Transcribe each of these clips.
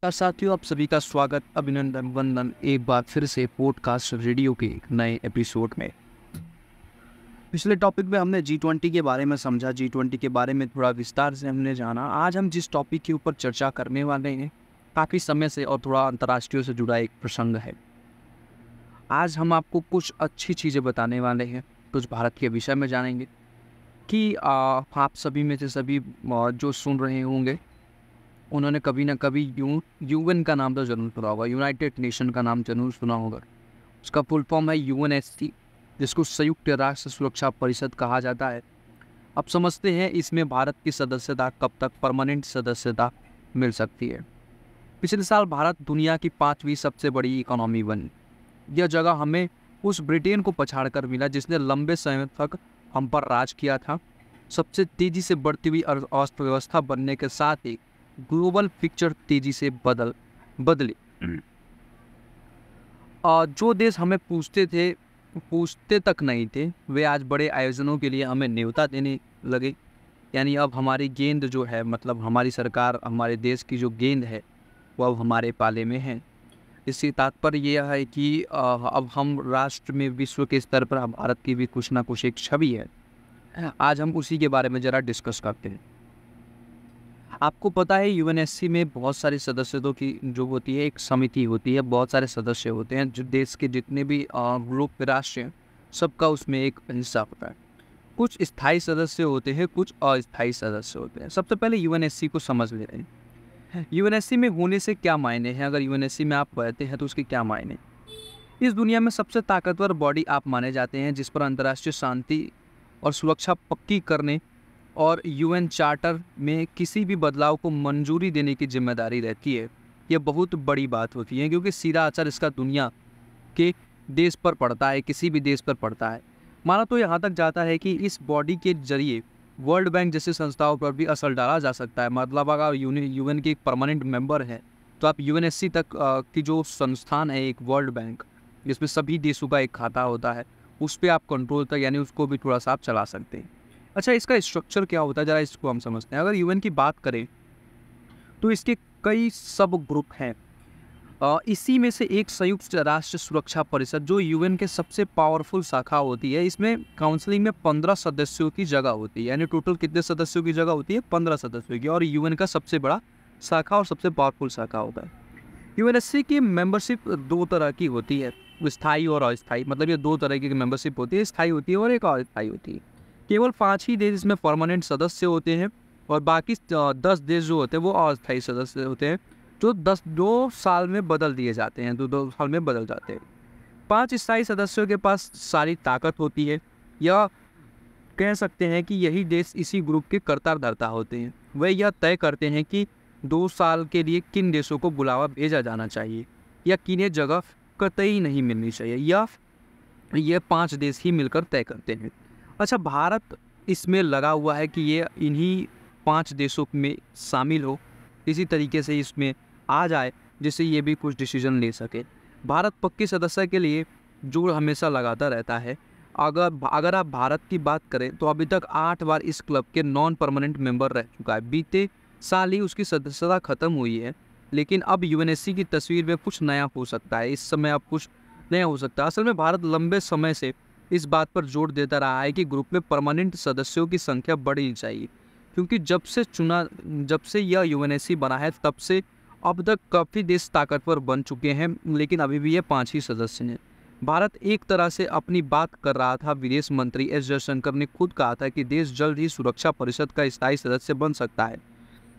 साथियों, आप सभी का स्वागत, अभिनंदन, वंदन एक बार फिर से पॉडकास्ट रेडियो के एक नए एपिसोड में। पिछले टॉपिक में हमने G20 के बारे में समझा, G20 के बारे में थोड़ा विस्तार से हमने जाना। आज हम जिस टॉपिक के ऊपर चर्चा करने वाले हैं, काफ़ी समय से और थोड़ा अंतर्राष्ट्रीय से जुड़ा एक प्रसंग है। आज हम आपको कुछ अच्छी चीज़ें बताने वाले हैं, कुछ भारत के विषय में जानेंगे कि आप सभी में से सभी जो सुन रहे होंगे उन्होंने कभी ना कभी यूएन का नाम तो जरूर सुना होगा, यूनाइटेड नेशन का नाम जरूर सुना होगा। उसका फुल फॉर्म है यूएनएससी, जिसको संयुक्त राष्ट्र सुरक्षा परिषद कहा जाता है। अब समझते हैं इसमें भारत की सदस्यता कब तक परमानेंट सदस्यता मिल सकती है। पिछले साल भारत दुनिया की 5वीं सबसे बड़ी इकोनॉमी बनी। यह जगह हमें उस ब्रिटेन को पछाड़कर मिला जिसने लंबे समय तक हम पर राज किया था। सबसे तेज़ी से बढ़ती हुई अर्थव्यवस्था बनने के साथ ही ग्लोबल पिक्चर तेजी से बदली। जो देश हमें पूछते तक नहीं थे, वे आज बड़े आयोजनों के लिए हमें न्योता देने लगे। यानी अब हमारी गेंद जो है, मतलब हमारी सरकार, हमारे देश की जो गेंद है वो अब हमारे पाले में है। इससे तात्पर्य यह है कि अब हम राष्ट्र में विश्व के स्तर पर भारत की भी कुछ ना कुछ एक छवि है। आज हम उसी के बारे में ज़रा डिस्कस करते हैं। आपको पता है यूएनएससी में बहुत सारे सदस्यों की जो होती है एक समिति होती है, बहुत सारे सदस्य होते हैं। जो देश के जितने भी ग्रुप राष्ट्र हैं, सबका उसमें एक हिस्सा होता है। कुछ स्थायी सदस्य होते हैं, कुछ अस्थायी सदस्य होते हैं। सबसे पहले यूएनएससी को समझ ले रहे हैं। यूएनएससी में होने से क्या मायने हैं, अगर यूएनएससी में आप रहते हैं तो उसके क्या मायने। इस दुनिया में सबसे ताकतवर बॉडी आप माने जाते हैं, जिस पर अंतर्राष्ट्रीय शांति और सुरक्षा पक्की करने और यूएन चार्टर में किसी भी बदलाव को मंजूरी देने की जिम्मेदारी रहती है। यह बहुत बड़ी बात होती है क्योंकि सीधा असर इसका दुनिया के देश पर पड़ता है, किसी भी देश पर पड़ता है। माना तो यहाँ तक जाता है कि इस बॉडी के जरिए वर्ल्ड बैंक जैसी संस्थाओं पर भी असर डाला जा सकता है। मतलब अगर यूएन की एक परमानेंट मेंबर है तो आप यूएनएससी तक की जो संस्थान है, एक वर्ल्ड बैंक जिसमें सभी देशों का एक खाता होता है, उस पर आप कंट्रोल तक, यानी उसको भी थोड़ा सा आप चला सकते हैं। अच्छा, इसका स्ट्रक्चर क्या होता है, ज़रा इसको हम समझते हैं। अगर यूएन की बात करें तो इसके कई सब ग्रुप हैं। इसी में से एक संयुक्त राष्ट्र सुरक्षा परिषद जो यूएन के सबसे पावरफुल शाखा होती है। इसमें काउंसिलिंग में 15 सदस्यों की जगह होती है। यानी टोटल कितने सदस्यों की जगह होती है? 15 सदस्यों की। और यूएन का सबसे बड़ा शाखा और सबसे पावरफुल शाखा होता है। यूएनएससी की मेंबरशिप दो तरह की होती है, स्थायी और अस्थायी। मतलब ये दो तरह की मेंबरशिप होती है, स्थायी होती है और एक अस्थायी होती है। केवल 5 ही देश इसमें परमानेंट सदस्य होते हैं और बाकी 10 देश जो होते हैं वो अस्थायी सदस्य होते हैं, जो 2 साल में बदल दिए जाते हैं, 2 साल में बदल जाते हैं। 5 स्थायी सदस्यों के पास सारी ताकत होती है, या कह सकते हैं कि यही देश इसी ग्रुप के कर्ता धर्ता होते हैं। वे यह तय करते हैं कि 2 साल के लिए किन देशों को बुलावा भेजा जाना चाहिए या किन्हें जगह कतई नहीं मिलनी चाहिए, या ये 5 देश ही मिलकर तय करते हैं। अच्छा, भारत इसमें लगा हुआ है कि ये इन्हीं 5 देशों में शामिल हो, इसी तरीके से इसमें आ जाए जिससे ये भी कुछ डिसीजन ले सके। भारत पक्के सदस्य के लिए जोर हमेशा लगाता रहता है। अगर आप भारत की बात करें तो अभी तक 8 बार इस क्लब के नॉन परमानेंट मेंबर रह चुका है। बीते साल ही उसकी सदस्यता खत्म हुई है, लेकिन अब यूएनएससी की तस्वीर में कुछ नया हो सकता है। इस समय अब कुछ नया हो सकता है। असल में भारत लंबे समय से इस बात पर जोर देता रहा है कि ग्रुप में परमानेंट सदस्यों की संख्या बढ़नी चाहिए, क्योंकि जब से यह यूएनएससी बना है तब से अब तक काफ़ी देश ताकतवर बन चुके हैं, लेकिन अभी भी ये 5 ही सदस्य हैं। भारत एक तरह से अपनी बात कर रहा था। विदेश मंत्री एस जयशंकर ने खुद कहा था कि देश जल्द ही सुरक्षा परिषद का स्थायी सदस्य बन सकता है।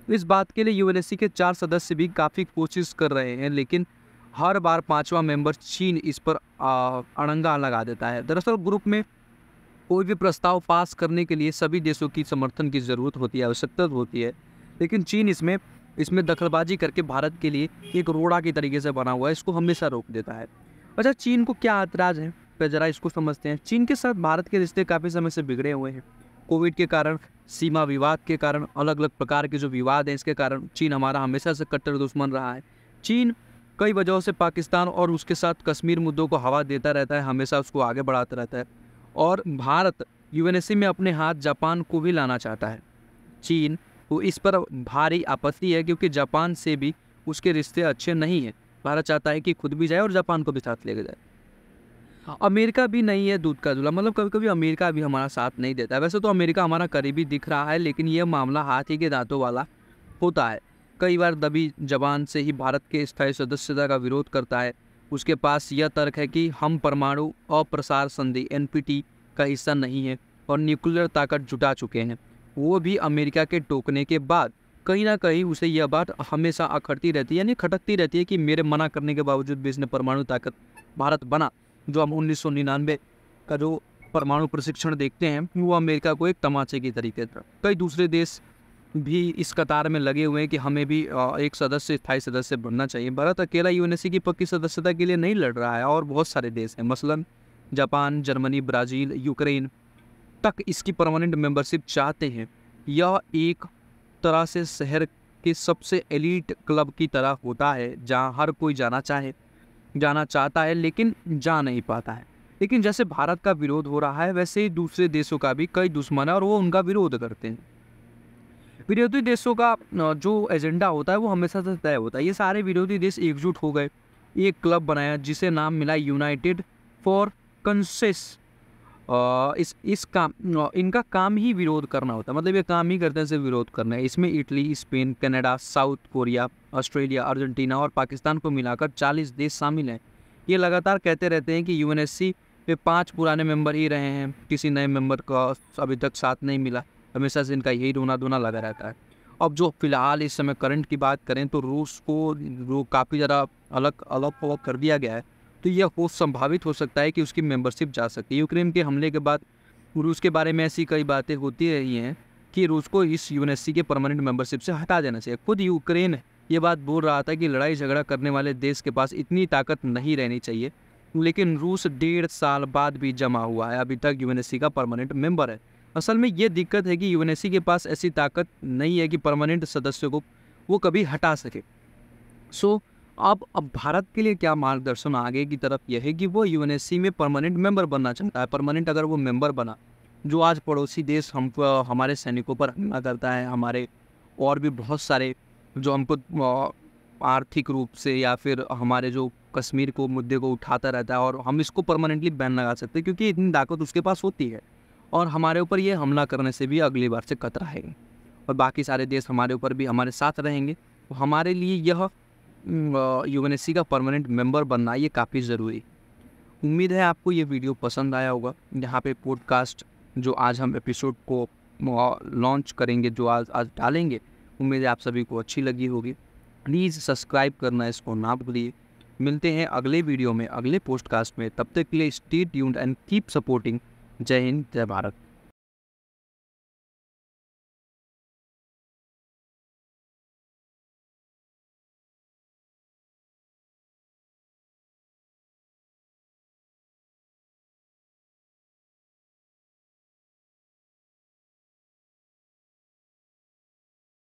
इस बात के लिए यूएनएससी के 4 सदस्य भी काफ़ी कोशिश कर रहे हैं, लेकिन हर बार 5वां मेंबर चीन इस पर अड़ंगा लगा देता है। दरअसल ग्रुप में कोई भी प्रस्ताव पास करने के लिए सभी देशों की समर्थन की ज़रूरत होती है, आवश्यकता होती है, लेकिन चीन इसमें दखलबाजी करके भारत के लिए एक रोड़ा की तरीके से बना हुआ है, इसको हमेशा रोक देता है। अच्छा, चीन को क्या ऐतराज़ है, तो ज़रा इसको समझते हैं। चीन के साथ भारत के रिश्ते काफ़ी समय से बिगड़े हुए हैं। कोविड के कारण, सीमा विवाद के कारण, अलग अलग प्रकार के जो विवाद हैं, इसके कारण चीन हमारा हमेशा से कट्टर दुश्मन रहा है। चीन कई वजहों से पाकिस्तान और उसके साथ कश्मीर मुद्दों को हवा देता रहता है, हमेशा उसको आगे बढ़ाता रहता है। और भारत यूएनएससी में अपने हाथ जापान को भी लाना चाहता है। चीन को इस पर भारी आपत्ति है क्योंकि जापान से भी उसके रिश्ते अच्छे नहीं हैं। भारत चाहता है कि खुद भी जाए और जापान को भी साथ लेके जाए। अमेरिका भी नहीं है दूध का दूल्हा, मतलब कभी कभी अमेरिका भी हमारा साथ नहीं देता है। वैसे तो अमेरिका हमारा करीबी दिख रहा है, लेकिन यह मामला हाथी के दांतों वाला होता है। कई बार दबी जबान से ही भारत के स्थायी सदस्यता का विरोध करता है। उसके पास यह तर्क है कि हम परमाणु अप्रसार संधि NPT का हिस्सा नहीं है और न्यूक्लियर ताकत जुटा चुके हैं। वो भी अमेरिका के टोकने के बाद कहीं ना कहीं उसे यह बात हमेशा अखड़ती रहती है, यानी खटकती रहती है कि मेरे मना करने के बावजूद भी इसने परमाणु ताकत भारत बना। जो हम 1999 का जो परमाणु प्रशिक्षण देखते हैं वो अमेरिका को एक तमाचे की तरीके था। कई दूसरे देश भी इस कतार में लगे हुए हैं कि हमें भी एक स्थायी सदस्य बनना चाहिए। भारत अकेला UNSC की पक्की सदस्यता के लिए नहीं लड़ रहा है, और बहुत सारे देश हैं, मसलन जापान, जर्मनी, ब्राज़ील, यूक्रेन तक इसकी परमानेंट मेंबरशिप चाहते हैं। यह एक तरह से शहर के सबसे एलीट क्लब की तरह होता है जहां हर कोई जाना चाहता है लेकिन जा नहीं पाता है। लेकिन जैसे भारत का विरोध हो रहा है वैसे ही दूसरे देशों का भी कई दुश्मन है और वो उनका विरोध करते हैं। विरोधी देशों का जो एजेंडा होता है वो हमेशा से तय होता है। ये सारे विरोधी देश एकजुट हो गए, एक क्लब बनाया जिसे नाम मिला यूनाइटेड फॉर कंसेस। इनका काम ही विरोध करना होता है, मतलब ये काम ही करते हैं, सिर्फ विरोध करना है। इसमें Italy, Spain, Canada, south Korea, Australia, Argentina और पाकिस्तान को मिलाकर 40 देश शामिल हैं। ये लगातार कहते रहते हैं कि UNSC पे 5 पुराने मेंबर ही रहे हैं, किसी नए मेंबर का अभी तक साथ नहीं मिला। हमेशा से इनका यही रोना धोना लगा रहता है। अब जो फिलहाल इस समय करंट की बात करें तो रूस को काफ़ी ज़्यादा अलग कर दिया गया है, तो यह संभावित हो सकता है कि उसकी मेंबरशिप जा सकती है। यूक्रेन के हमले के बाद रूस के बारे में ऐसी कई बातें होती रही हैं कि रूस को इस UNSC के परमानेंट मेंबरशिप से हटा देना चाहिए। खुद यूक्रेन ये बात बोल रहा था कि लड़ाई झगड़ा करने वाले देश के पास इतनी ताकत नहीं रहनी चाहिए, लेकिन रूस 1.5 साल बाद भी जमा हुआ है, अभी तक UNSC का परमानेंट मेंबर है। असल में ये दिक्कत है कि UNSC के पास ऐसी ताकत नहीं है कि परमानेंट सदस्यों को वो कभी हटा सके। अब भारत के लिए क्या मार्गदर्शन आगे की तरफ यह है कि वो UNSC में परमानेंट मेंबर बनना चाहता है। परमानेंट अगर वो मेंबर बना, जो आज पड़ोसी देश हमारे सैनिकों पर हमला करता है, हमारे और भी बहुत सारे जो हमको आर्थिक रूप से या फिर हमारे जो कश्मीर को मुद्दे को उठाता रहता है, और हम इसको परमानेंटली बैन लगा सकते हैं क्योंकि इतनी ताकत उसके पास होती है, और हमारे ऊपर ये हमला करने से भी अगली बार से खतरा है। और बाकी सारे देश हमारे ऊपर भी हमारे साथ रहेंगे, तो हमारे लिए यह UNSC का परमानेंट मेंबर बनना ये काफ़ी ज़रूरी। उम्मीद है आपको ये वीडियो पसंद आया होगा। यहाँ पे पॉडकास्ट जो आज हम एपिसोड को लॉन्च करेंगे, जो आज डालेंगे, उम्मीद है आप सभी को अच्छी लगी होगी। प्लीज़ सब्सक्राइब करना इसको ना भूलिए। मिलते हैं अगले वीडियो में, अगले पॉडकास्ट में। तब तक के लिए stay tuned and keep supporting. जय हिंद, जय भारत।